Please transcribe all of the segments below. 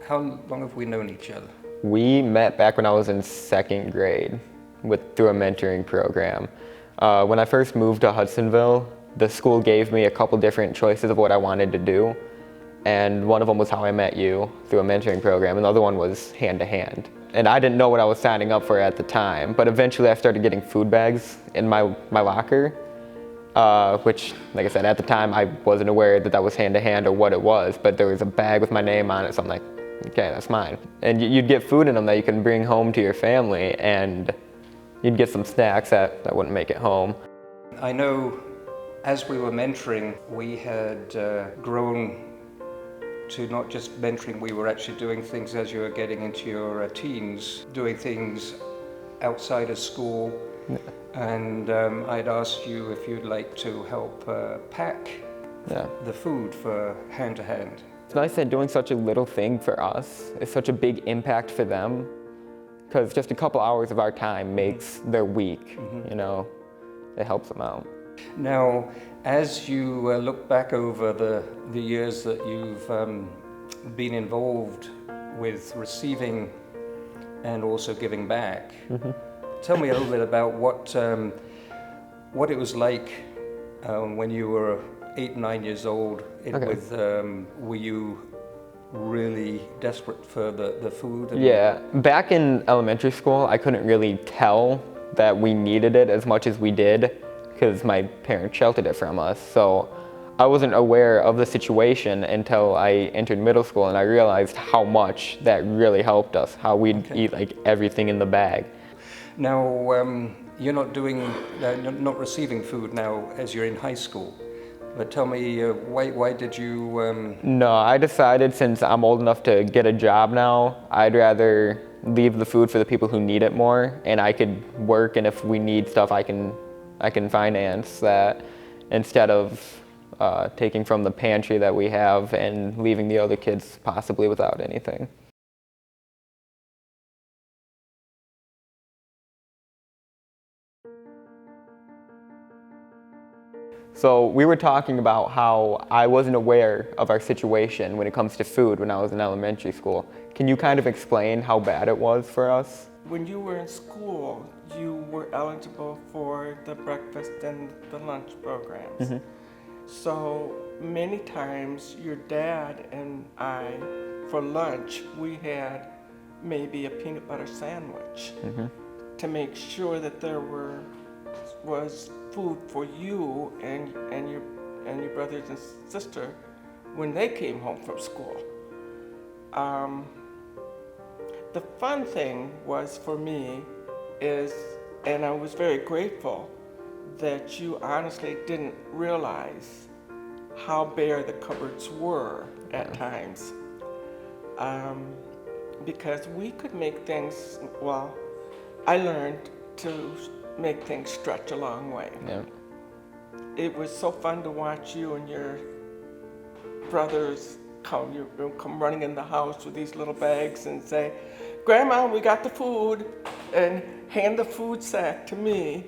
How long have we known each other? We met back when I was in second grade through a mentoring program. When I first moved to Hudsonville, the school gave me a couple different choices of what I wanted to do. And one of them was how I met you through a mentoring program, and the other one was hand to hand. And I didn't know what I was signing up for at the time, but eventually I started getting food bags in my locker, which, like I said, at the time I wasn't aware that that was hand to hand or what it was, but there was a bag with my name on it, so I'm like, okay, that's mine. And you'd get food in them that you can bring home to your family, and you'd get some snacks that wouldn't make it home. I know as we were mentoring, we had grown to not just mentoring, we were actually doing things as you were getting into your teens, doing things outside of school. Yeah. And I'd asked you if you'd like to help pack the food for hand to hand. It's nice that doing such a little thing for us is such a big impact for them, because just a couple hours of our time makes their week, you know, it helps them out. Now, as you look back over the years that you've been involved with receiving and also giving back, tell me a little bit about what it was like when you were 8, 9 years old. Were you really desperate for the food? Yeah, back in elementary school, I couldn't really tell that we needed it as much as we did, because my parents sheltered it from us. So I wasn't aware of the situation until I entered middle school, and I realized how much that really helped us, how we'd eat like everything in the bag. Now, you're not receiving food now as you're in high school, but tell me, why did you... No, I decided since I'm old enough to get a job now, I'd rather leave the food for the people who need it more, and I could work, and if we need stuff, I can finance that instead of taking from the pantry that we have and leaving the other kids possibly without anything. So we were talking about how I wasn't aware of our situation when it comes to food when I was in elementary school. Can you kind of explain how bad it was for us? When you were in school, you were eligible for the breakfast and the lunch programs. So many times your dad and I, for lunch, we had maybe a peanut butter sandwich to make sure that there was food for you and your brothers and sister when they came home from school. The fun thing was for me and I was very grateful that you honestly didn't realize how bare the cupboards were at times. Because we could make things, well, I learned to make things stretch a long way. Yeah. It was so fun to watch you and your brothers come running in the house with these little bags and say, "Grandma, we got the food," and hand the food sack to me,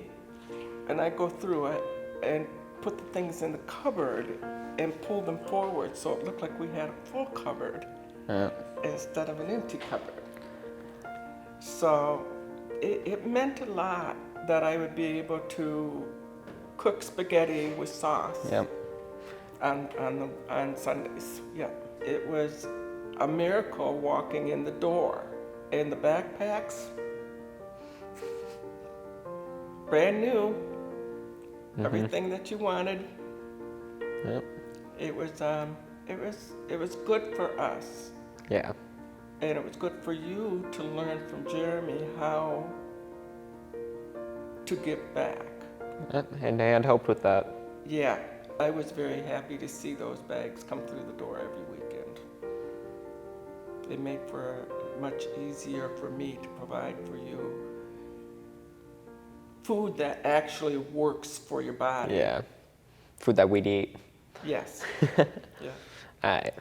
and I go through it and put the things in the cupboard and pull them forward so it looked like we had a full cupboard instead of an empty cupboard. So it meant a lot that I would be able to cook spaghetti with sauce on Sundays. Yeah, it was a miracle walking in the door, and the backpacks, brand new, everything that you wanted. Yep. It was good for us. Yeah. And it was good for you to learn from Jeremy how to give back. And hand helped with that. Yeah, I was very happy to see those bags come through the door every weekend. They made for much easier for me to provide for you food that actually works for your body. Yeah, food that we'd eat. Yes. Yeah. All right.